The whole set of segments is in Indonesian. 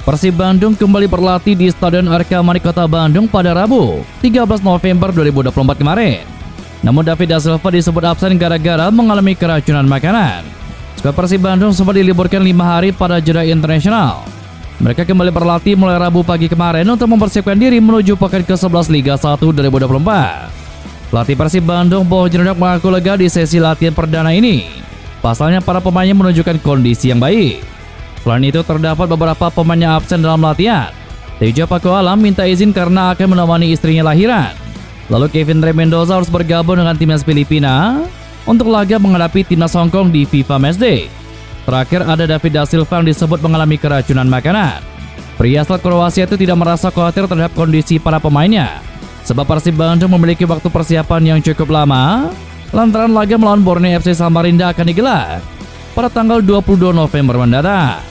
Persib Bandung kembali berlatih di Stadion Arca Mani Kota Bandung pada Rabu, 13 November 2024 kemarin. Namun David da Silva disebut absen gara-gara mengalami keracunan makanan. Skuad Persib Bandung sempat diliburkan 5 hari pada jeda internasional. Mereka kembali berlatih mulai Rabu pagi kemarin untuk mempersiapkan diri menuju pekan ke-11 Liga 1 2024. Pelatih Persib Bandung Bowo Djanodak mengaku lega di sesi latihan perdana ini. Pasalnya para pemainnya menunjukkan kondisi yang baik. Selain itu terdapat beberapa pemain yang absen dalam latihan. Tejo Pakualam minta izin karena akan menemani istrinya lahiran. Lalu Kevin Andre Mendoza harus bergabung dengan timnas Filipina untuk laga menghadapi timnas Hong Kong di FIFA Matchday. Terakhir ada David da Silva yang disebut mengalami keracunan makanan. Pria asal Kroasia itu tidak merasa khawatir terhadap kondisi para pemainnya, sebab Persib Bandung memiliki waktu persiapan yang cukup lama lantaran laga melawan Borneo FC Samarinda akan digelar pada tanggal 22 November mendatang.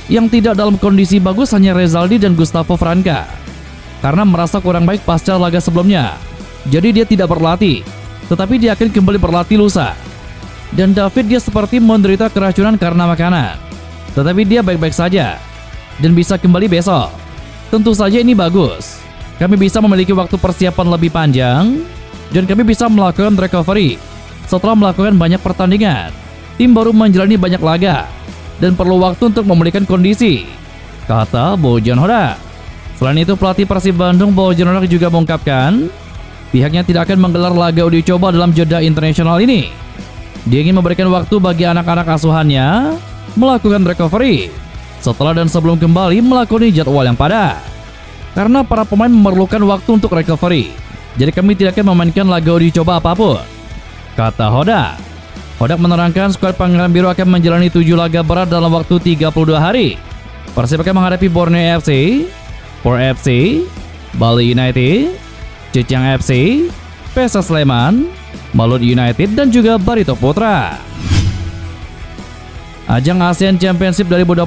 Yang tidak dalam kondisi bagus hanya Rezaldi dan Gustavo Franca karena merasa kurang baik pasca laga sebelumnya. Jadi dia tidak berlatih, tetapi dia akan kembali berlatih lusa. Dan David dia seperti menderita keracunan karena makanan, tetapi dia baik-baik saja dan bisa kembali besok. Tentu saja ini bagus. Kami bisa memiliki waktu persiapan lebih panjang dan kami bisa melakukan recovery setelah melakukan banyak pertandingan. Tim baru menjalani banyak laga dan perlu waktu untuk memulihkan kondisi, kata Bowo Djanodak. Selain itu pelatih Persib Bandung Bowo Djanodak juga mengungkapkan pihaknya tidak akan menggelar laga uji coba dalam jeda internasional ini. Dia ingin memberikan waktu bagi anak-anak asuhannya melakukan recovery setelah dan sebelum kembali melakoni jadwal yang padat. Karena para pemain memerlukan waktu untuk recovery, jadi kami tidak akan memainkan laga uji coba apapun, kata Hodak. Hodak menerangkan skuad Pangeran Biru akan menjalani 7 laga berat dalam waktu 32 hari. Persib akan menghadapi Borneo FC, POR FC, Bali United, Cincang FC, PSS Sleman, Malut United, dan juga Barito Putra. Ajang ASEAN Championship 2024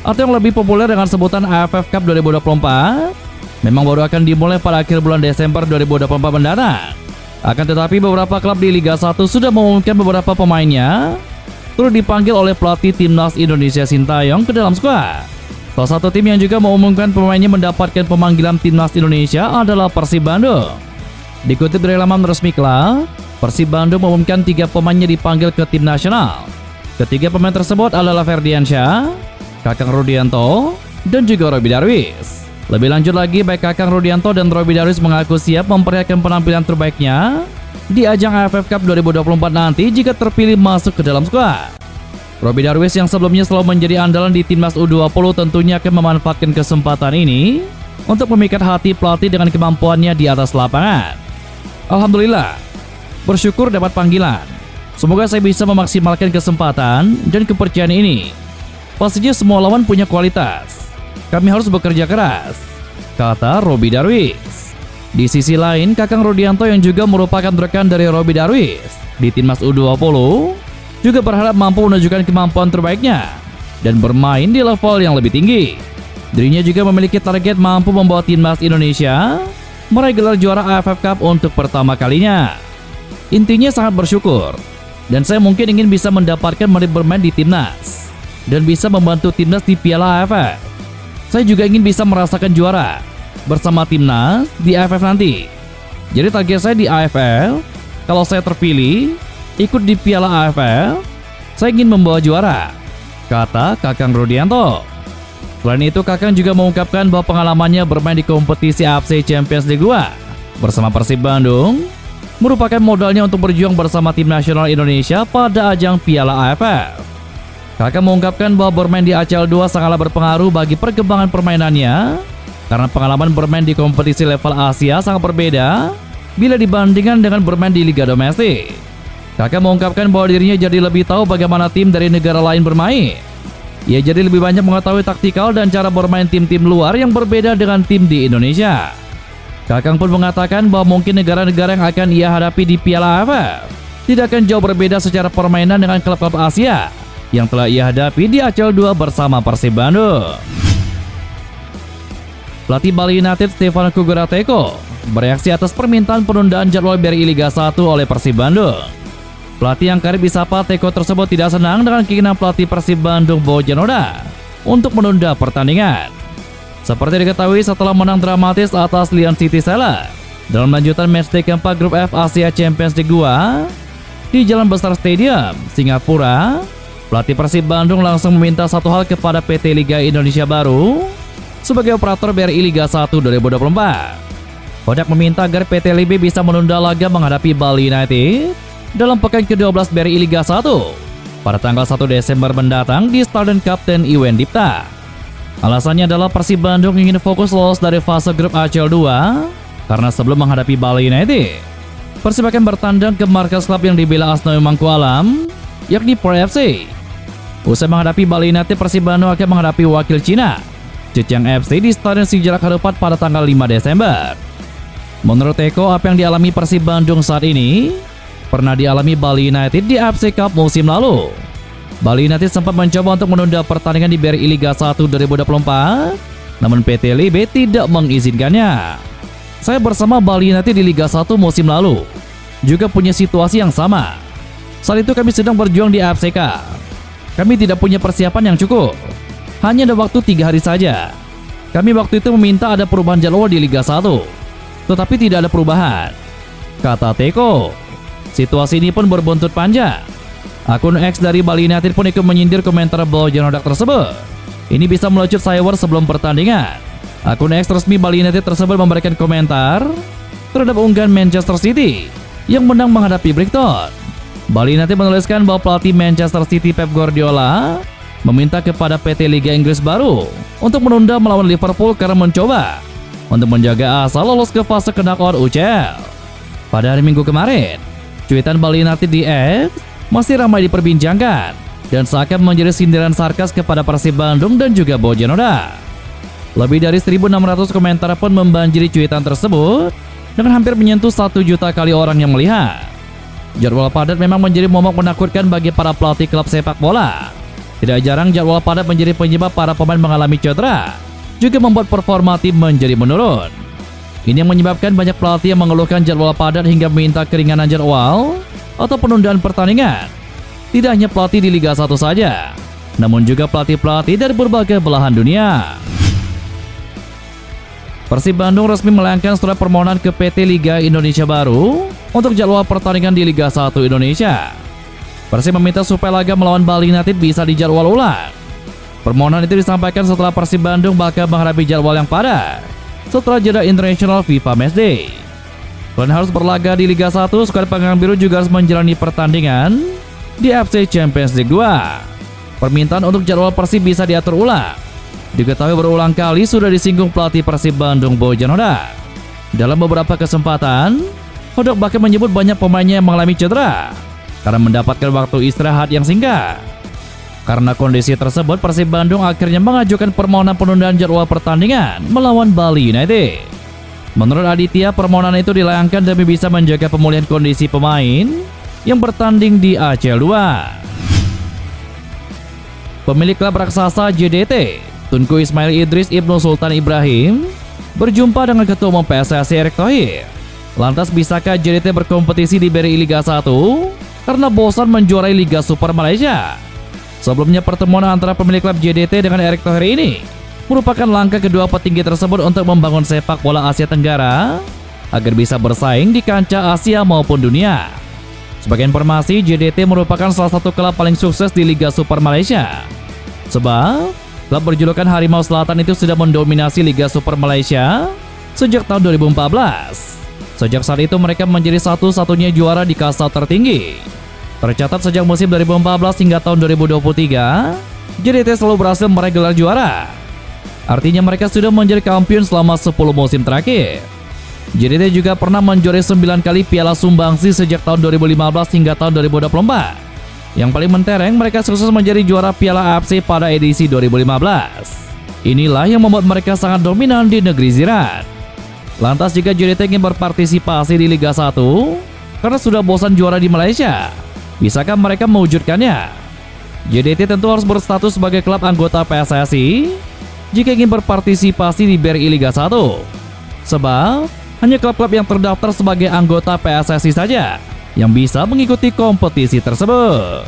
atau yang lebih populer dengan sebutan AFF Cup 2024 memang baru akan dimulai pada akhir bulan Desember 2024 mendatang. Akan tetapi beberapa klub di Liga 1 sudah mengumumkan beberapa pemainnya turut dipanggil oleh pelatih timnas Indonesia Sintayong ke dalam skuad. Salah satu tim yang juga mengumumkan pemainnya mendapatkan pemanggilan timnas Indonesia adalah Persib Bandung. Dikutip dari laman resmi klub, Persib Bandung mengumumkan 3 pemainnya dipanggil ke tim nasional. Ketiga pemain tersebut adalah Ferdiansyah, Kakang Rudianto, dan juga Robby Darwish. Lebih lanjut lagi, baik Kakang Rudianto dan Robby Darwish mengaku siap memperlihatkan penampilan terbaiknya di ajang AFF Cup 2024 nanti jika terpilih masuk ke dalam skuad. Robby Darwish yang sebelumnya selalu menjadi andalan di timnas U20 tentunya akan memanfaatkan kesempatan ini untuk memikat hati pelatih dengan kemampuannya di atas lapangan. Alhamdulillah, bersyukur dapat panggilan. Semoga saya bisa memaksimalkan kesempatan dan kepercayaan ini. Pastinya semua lawan punya kualitas. Kami harus bekerja keras, kata Robby Darwish. Di sisi lain, Kakang Rudianto yang juga merupakan rekan dari Robby Darwish di timnas U20 juga berharap mampu menunjukkan kemampuan terbaiknya dan bermain di level yang lebih tinggi. Dirinya juga memiliki target mampu membawa timnas Indonesia meraih gelar juara AFF Cup untuk pertama kalinya. Intinya sangat bersyukur, dan saya mungkin ingin bisa mendapatkan menit bermain di timnas dan bisa membantu timnas di Piala AFF. Saya juga ingin bisa merasakan juara bersama timnas di AFF nanti. Jadi target saya di AFL, kalau saya terpilih ikut di Piala AFL, saya ingin membawa juara, kata Kakang Rudianto. Selain itu, Kakang juga mengungkapkan bahwa pengalamannya bermain di kompetisi AFC Champions League 2 bersama Persib Bandung merupakan modalnya untuk berjuang bersama tim nasional Indonesia pada ajang Piala AFF. Kakang mengungkapkan bahwa bermain di ACL 2 sangatlah berpengaruh bagi perkembangan permainannya karena pengalaman bermain di kompetisi level Asia sangat berbeda bila dibandingkan dengan bermain di liga domestik. Kakang mengungkapkan bahwa dirinya jadi lebih tahu bagaimana tim dari negara lain bermain. Ia jadi lebih banyak mengetahui taktikal dan cara bermain tim-tim luar yang berbeda dengan tim di Indonesia. Kakang pun mengatakan bahwa mungkin negara-negara yang akan ia hadapi di Piala AFF tidak akan jauh berbeda secara permainan dengan klub-klub Asia yang telah ia hadapi di ACL 2 bersama Persib Bandung. Pelatih Bali United Stefano Cugurateko bereaksi atas permintaan penundaan jadwal BRI Liga 1 oleh Persib Bandung. Pelatih yang kerap disapa Teko tersebut tidak senang dengan keinginan pelatih Persib Bandung Bowo Djanodak untuk menunda pertandingan. Seperti diketahui setelah menang dramatis atas Lyon City Sailor dalam lanjutan matchday keempat grup F Asia Champions League 2 di Jalan Besar Stadium, Singapura, pelatih Persib Bandung langsung meminta satu hal kepada PT Liga Indonesia Baru sebagai operator BRI Liga 1 2024. Hodak meminta agar PT LIB bisa menunda laga menghadapi Bali United dalam pekan ke-12 BRI Liga 1 pada tanggal 1 Desember mendatang di Stadion Kapten Iwan Dipta. Alasannya adalah Persib Bandung ingin fokus lolos dari fase grup ACL 2 karena sebelum menghadapi Bali United, Persib akan bertandang ke markas klub yang dibela Asnawi Mangku Alam, yakni Pro FC. Usai menghadapi Bali United, Persib Bandung akan menghadapi wakil Cina, Zhejiang FC di Stadion Sijalak Harupat pada tanggal 5 Desember. Menurut Eko, apa yang dialami Persib Bandung saat ini pernah dialami Bali United di AFC Cup musim lalu. Bali United sempat mencoba untuk menunda pertandingan di BRI Liga 1 2024, namun PT LIB tidak mengizinkannya. Saya bersama Bali United di Liga 1 musim lalu juga punya situasi yang sama. Saat itu kami sedang berjuang di AFC Cup. Kami tidak punya persiapan yang cukup. Hanya ada waktu 3 hari saja. Kami waktu itu meminta ada perubahan jadwal di Liga 1, tetapi tidak ada perubahan, kata Teko. Situasi ini pun berbuntut panjang. Akun X dari Bali United pun ikut menyindir komentar Bojan Hodak tersebut. Ini bisa melecut cyber sebelum pertandingan. Akun X resmi Bali United tersebut memberikan komentar terhadap unggahan Manchester City yang menang menghadapi Brighton. Bali United menuliskan bahwa pelatih Manchester City Pep Guardiola meminta kepada PT Liga Inggris Baru untuk menunda melawan Liverpool karena mencoba untuk menjaga asa lolos ke fase knockout UCL. Pada hari Minggu kemarin, cuitan Bali United di X masih ramai diperbincangkan dan seakan menjadi sindiran sarkas kepada Persib Bandung dan juga Bojan Hodak. Lebih dari 1.600 komentar pun membanjiri cuitan tersebut dengan hampir menyentuh 1 juta kali orang yang melihat. Jadwal padat memang menjadi momok menakutkan bagi para pelatih klub sepak bola. Tidak jarang jadwal padat menjadi penyebab para pemain mengalami cedera, juga membuat performa tim menjadi menurun. Ini yang menyebabkan banyak pelatih yang mengeluhkan jadwal padat hingga meminta keringanan jadwal atau penundaan pertandingan. Tidak hanya pelatih di Liga 1 saja, namun juga pelatih-pelatih dari berbagai belahan dunia. Persib Bandung resmi melayangkan surat permohonan ke PT Liga Indonesia Baru untuk jadwal pertandingan di Liga 1 Indonesia. Persib meminta supaya laga melawan Bali United bisa dijadwal ulang. Permohonan itu disampaikan setelah Persib Bandung bakal menghadapi jadwal yang padat setelah jeda internasional FIFA Matchday. Selain harus berlaga di Liga 1, skuad Panggang Biru juga harus menjalani pertandingan di AFC Champions League 2. Permintaan untuk jadwal Persib bisa diatur ulang. Diketahui berulang kali sudah disinggung pelatih Persib Bandung Bojan Hodak. Dalam beberapa kesempatan, Hodak bahkan menyebut banyak pemainnya yang mengalami cedera karena mendapatkan waktu istirahat yang singkat. Karena kondisi tersebut, Persib Bandung akhirnya mengajukan permohonan penundaan jadwal pertandingan melawan Bali United. Menurut Aditya, permohonan itu dilayangkan demi bisa menjaga pemulihan kondisi pemain yang bertanding di ACL 2. Pemilik klub raksasa JDT, Tunku Ismail Idris Ibnu Sultan Ibrahim, berjumpa dengan Ketua Umum PSSI Erick Thohir. Lantas bisakah JDT berkompetisi di BRI Liga 1 karena bosan menjuarai Liga Super Malaysia? Sebelumnya pertemuan antara pemilik klub JDT dengan Erick Thohir ini merupakan langkah kedua petinggi tersebut untuk membangun sepak bola Asia Tenggara agar bisa bersaing di kancah Asia maupun dunia. Sebagai informasi, JDT merupakan salah satu klub paling sukses di Liga Super Malaysia. Sebab, klub berjulukan Harimau Selatan itu sudah mendominasi Liga Super Malaysia sejak tahun 2014. Sejak saat itu mereka menjadi satu-satunya juara di kasta tertinggi. Tercatat sejak musim 2014 hingga tahun 2023, JDT selalu berhasil meraih gelar juara. Artinya mereka sudah menjadi kampiun selama 10 musim terakhir. JDT juga pernah menjuarai 9 kali Piala Sumbangsi sejak tahun 2015 hingga tahun 2024. Yang paling mentereng, mereka sukses menjadi juara Piala AFC pada edisi 2015. Inilah yang membuat mereka sangat dominan di negeri Zirat. Lantas jika JDT ingin berpartisipasi di Liga 1 karena sudah bosan juara di Malaysia, bisakah mereka mewujudkannya? JDT tentu harus berstatus sebagai klub anggota PSSI jika ingin berpartisipasi di BRI Liga 1. Sebab, hanya klub-klub yang terdaftar sebagai anggota PSSI saja yang bisa mengikuti kompetisi tersebut.